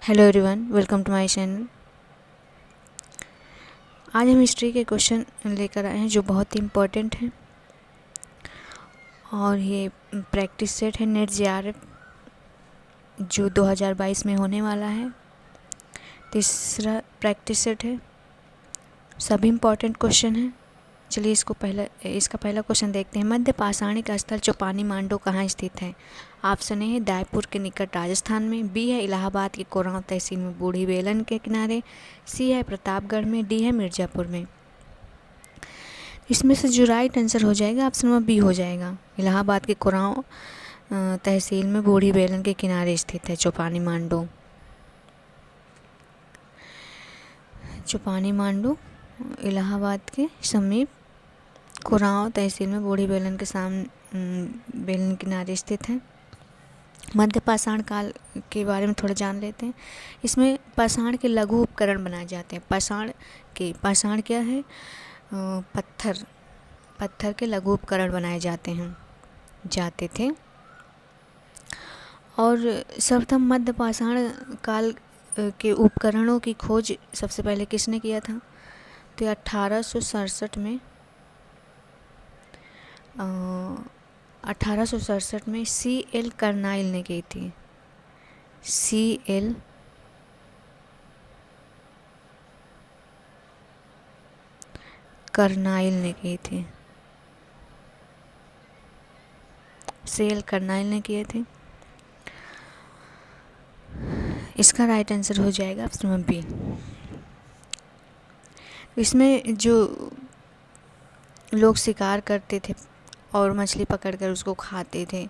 Hello everyone, welcome to my channel. आज हम history के क्वेश्चन लेकर आए हैं जो बहुत ही इम्पोर्टेंट हैं और ये प्रैक्टिस सेट है नेट जेआरएफ जो 2022 में होने वाला है। तीसरा प्रैक्टिस सेट है, सभी इम्पोर्टेंट क्वेश्चन हैं। चलिए इसका पहला क्वेश्चन देखते हैं। मध्य पाषाणिक स्थल चौपानी मांडू कहाँ स्थित है? ऑप्शन ए है दायपुर के निकट राजस्थान में, बी है इलाहाबाद के कोरांव तहसील में बूढ़ी बेलन के किनारे, सी है प्रतापगढ़ में, डी है मिर्ज़ापुर में। इसमें से जो राइट आंसर हो जाएगा ऑप्शन नंबर बी हो जाएगा। इलाहाबाद के कोरांव तहसील में बूढ़ी बेलन के किनारे स्थित है चौपानी मांडू। चौपानी मांडू इलाहाबाद के समीप कोरांव तहसील में बूढ़ी बेलन के बेलन किनारे स्थित है। मध्य पाषाण काल के बारे में थोड़ा जान लेते हैं। इसमें पाषाण के लघु उपकरण बनाए जाते हैं। पाषाण क्या है? पत्थर के लघु उपकरण बनाए जाते थे। और सर्वप्रथम मध्य पाषाण काल के उपकरणों की खोज सबसे पहले किसने किया था? तो 1867 में C.L. कर्नाइल ने की थी। C.L. कर्नाइल ने की थी। C.L. कर्नाइल ने किए थे। इसका राइट आंसर हो जाएगा ऑप्शन नंबर बी। इसमें जो लोग शिकार करते थे और मछली पकड़कर उसको खाते थे,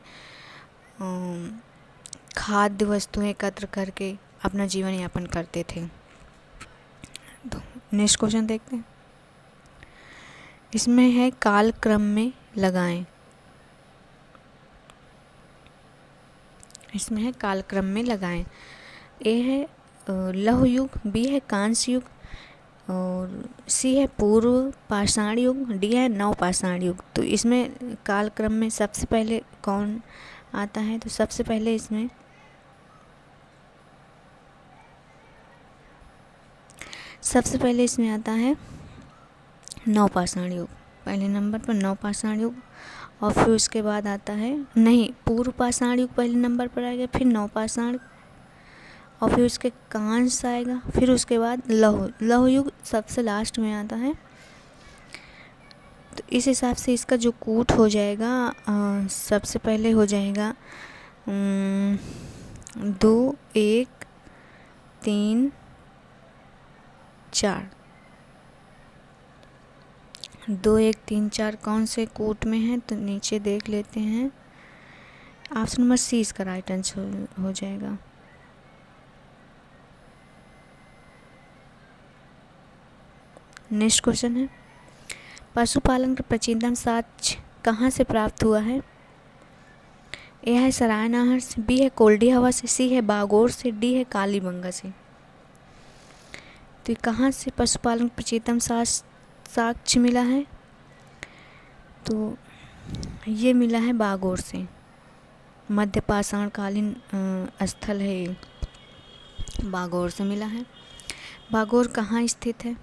खाद्य वस्तुएं एकत्र करके अपना जीवन यापन करते थे। तो नेक्स्ट क्वेश्चन देखते हैं। इसमें है कालक्रम में लगाएं। इसमें है कालक्रम में लगाएं। ए है लौह युग, बी है कांस्य युग और सी है पूर्व पाषाण युग, डी है नव पाषाण युग। तो इसमें कालक्रम में सबसे पहले कौन आता है? तो सबसे पहले इसमें आता है नव पाषाण युग। पहले नंबर पर नव पाषाण युग और फिर उसके बाद आता है पूर्व पाषाण युग पहले नंबर पर आएगा, फिर नव पाषाण और फिर उसके कांस्य आएगा, फिर उसके बाद लौह युग सबसे लास्ट में आता है। तो इस हिसाब से इसका जो कूट हो जाएगा सबसे पहले हो जाएगा 2 1 3 4। 2 1 3 4 कौन से कूट में है? तो नीचे देख लेते हैं। ऑप्शन नंबर सी इसका राइट आंसर हो जाएगा। नेक्स्ट क्वेश्चन है, पशुपालन का प्राचीनतम साक्ष्य कहाँ से प्राप्त हुआ है? ए है सरायनहर से, बी है कोल्डी हवा से, सी है बागोर से, डी है कालीबंगा से। तो कहाँ से पशुपालन का प्राचीनतम साक्ष्य मिला है? तो ये मिला है बागोर से। मध्य पाषाण कालीन स्थल है ये, बागोर से मिला है। बागोर कहाँ स्थित है?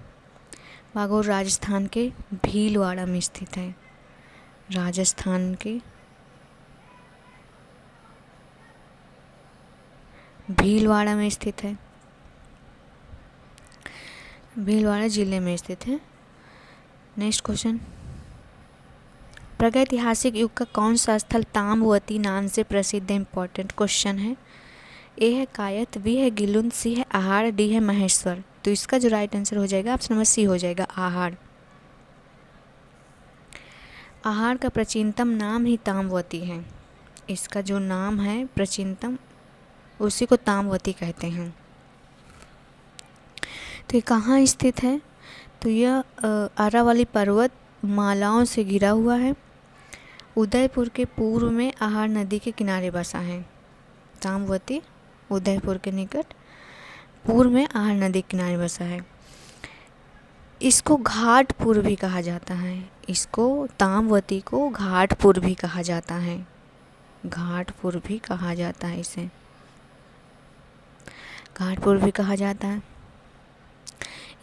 बागोर राजस्थान के भीलवाड़ा में स्थित है। राजस्थान के भीलवाड़ा में स्थित है। भीलवाड़ा जिले में स्थित है। नेक्स्ट क्वेश्चन, प्रागैतिहासिक युग का कौन सा स्थल ताम्रवती नाम से प्रसिद्ध है? इंपॉर्टेंट क्वेश्चन है। ए है कायथ, बी है गिलुन, सी है आहार, डी है महेश्वर। तो इसका जो राइट आंसर हो जाएगा ऑप्शन नंबर सी हो जाएगा, आहार। आहार का प्राचीनतम नाम ही ताम्रवती है। इसका जो नाम है प्राचीनतम उसी को ताम्रवती कहते हैं। तो ये कहाँ स्थित है? तो यह अरावली पर्वत मालाओं से घिरा हुआ है। उदयपुर के पूर्व में आहार नदी के किनारे बसा है। ताम्रवती उदयपुर के निकट पूर्व में आहार नदी के किनारे बसा है। इसको घाटपुर भी कहा जाता है। इसको ताम्रवती को घाटपुर भी कहा जाता है। घाटपुर भी कहा जाता है इसे। घाटपुर भी कहा जाता है।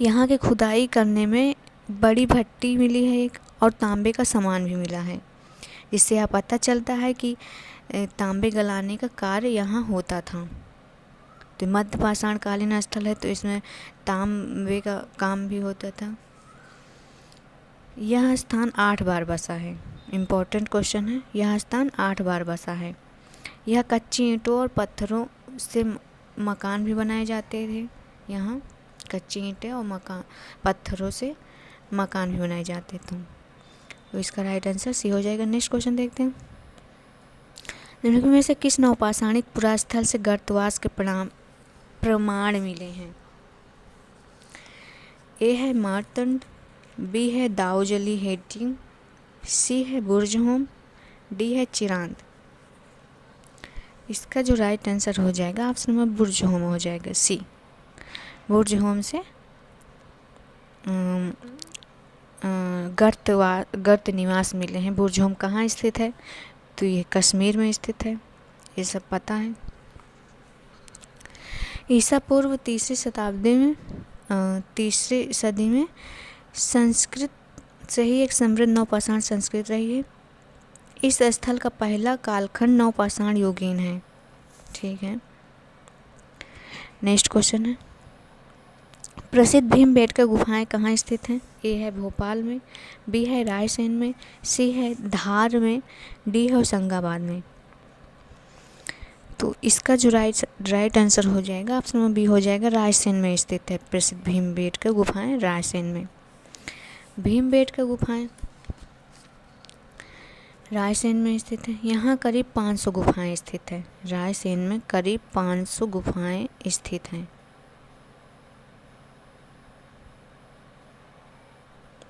यहाँ की खुदाई करने में बड़ी भट्टी मिली है एक, और तांबे का सामान भी मिला है, जिससे यह पता चलता है कि तांबे गलाने का कार्य यहाँ होता था। तो मध्य पाषाण कालीन स्थल है, तो इसमें तांबे का काम भी होता था। यह स्थान 8 बार बसा है। इम्पोर्टेंट क्वेश्चन है, यह स्थान 8 बार बसा है। यह कच्ची ईंटों और पत्थरों से मकान भी बनाए जाते थे। यहाँ कच्ची ईंटें और पत्थरों से मकान भी बनाए जाते थे। तो इसका राइट आंसर सी हो जाएगा। नेक्स्ट क्वेश्चन देखते हैं। निम्नलिखित में से किस नवपाषाणिक पुरास्थल से गर्तवास के प्रमाण मिले हैं? ए है मारतंड, बी है दाऊजली हेटिंग, सी है बुर्जहोम, डी है चिरांद। इसका जो राइट आंसर हो जाएगा ऑप्शन में बुर्जहोम हो जाएगा, सी। बुर्जहोम से गर्त निवास मिले हैं। बुर्जहोम कहाँ स्थित है? तो ये कश्मीर में स्थित है, ये सब पता है। ईसा पूर्व तीसरी सदी में संस्कृत से ही एक समृद्ध नवपाषाण संस्कृत रही है। इस स्थल का पहला कालखंड नवपाषाण युगीन है। ठीक है, नेक्स्ट क्वेश्चन है। प्रसिद्ध भीमबेटका गुफाएं कहाँ स्थित हैं? ए है भोपाल में, बी है रायसेन में, सी है धार में, डी है होशंगाबाद में। तो इसका जो राइट आंसर हो जाएगा ऑप्शन में बी हो जाएगा, रायसेन में स्थित है प्रसिद्ध भीमबेटका गुफाएं, रायसेन में। भीमबेटका गुफाएं रायसेन में स्थित है। यहाँ करीब 500 गुफाएं स्थित है। रायसेन में करीब 500 गुफाएं स्थित हैं।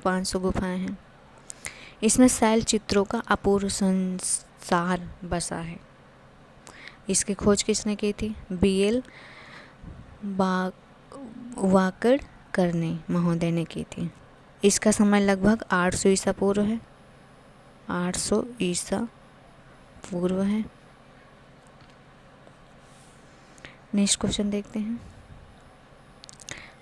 500 गुफाएं हैं। इसमें शैल चित्रों का अपूर्व संसार बसा है। इसकी खोज किसने की थी? BL वाकड़कर महोदय ने की थी। इसका समय लगभग 800 ईसा पूर्व है। 800 ईसा पूर्व है। नेक्स्ट क्वेश्चन देखते हैं।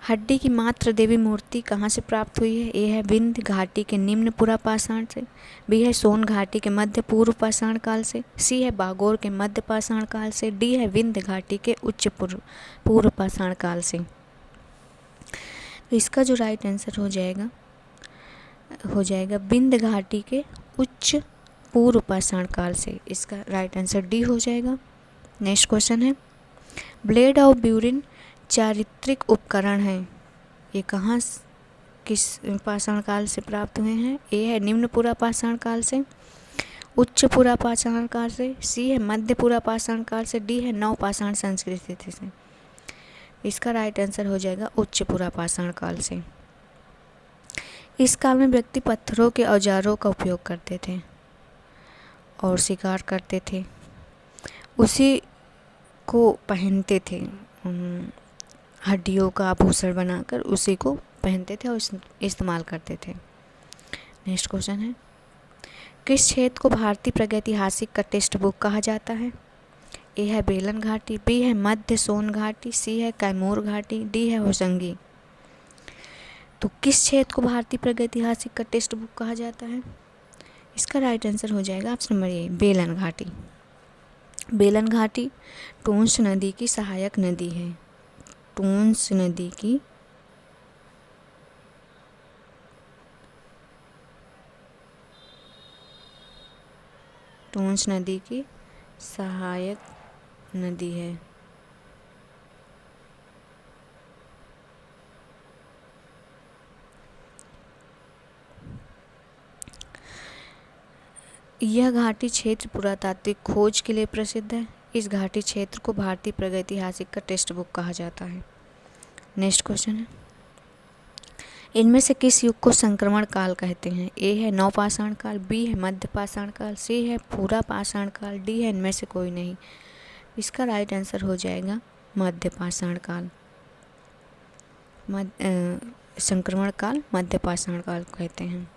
हड्डी की मात्र देवी मूर्ति कहाँ से प्राप्त हुई है? ए है विंध्य घाटी के निम्न पुरापाषाण से, बी है सोन घाटी के मध्य पूर्व पाषाण काल से, सी है बागोर के मध्य पाषाण काल से, डी है विंध्य घाटी के उच्च पूर्व पाषाण काल से। तो इसका जो राइट आंसर हो जाएगा विंध्य घाटी के उच्च पूर्व पाषाण काल से। इसका राइट आंसर डी हो जाएगा। नेक्स्ट क्वेश्चन है। ब्लेड ऑफ ब्यूरिन चारित्रिक उपकरण हैं। ये कहाँ किस पाषाण काल से प्राप्त हुए हैं? ए है निम्न पुरापाषाण काल से, उच्च पुरापाषाण काल से, सी है मध्य पुरापाषाण काल से, डी है नवपाषाण संस्कृति से। इसका राइट आंसर हो जाएगा उच्च पुरापाषाण काल से। इस काल में व्यक्ति पत्थरों के औजारों का उपयोग करते थे और शिकार करते थे, उसी को पहनते थे। हड्डियों का आभूषण बनाकर उसी को पहनते थे और इस्तेमाल करते थे। नेक्स्ट क्वेश्चन है। किस क्षेत्र को भारतीय प्रागैतिहासिक का टेक्स्ट बुक कहा जाता है? ए है बेलन घाटी, बी है मध्य सोन घाटी, सी है कैमूर घाटी, डी है होशंगी। तो किस क्षेत्र को भारतीय प्रागैतिहासिक का टेक्स्ट बुक कहा जाता है? इसका राइट आंसर हो जाएगा ऑप्शन नंबर ए, बेलन घाटी। बेलन घाटी टोंस नदी की सहायक नदी है। टोंस नदी की सहायक नदी है। यह घाटी क्षेत्र पुरातात्विक खोज के लिए प्रसिद्ध है। इस घाटी क्षेत्र को भारतीय प्रागैतिहासिक का टेक्स्ट बुक कहा जाता है। नेक्स्ट क्वेश्चन है। इनमें से किस युग को संक्रमण काल कहते हैं? ए है नवपाषाण काल, बी है मध्य पाषाण काल, सी है पूरा पाषाण काल, डी है इनमें से कोई नहीं। इसका राइट आंसर हो जाएगा मध्य पाषाण काल। संक्रमण काल मध्य पाषाण काल कहते हैं।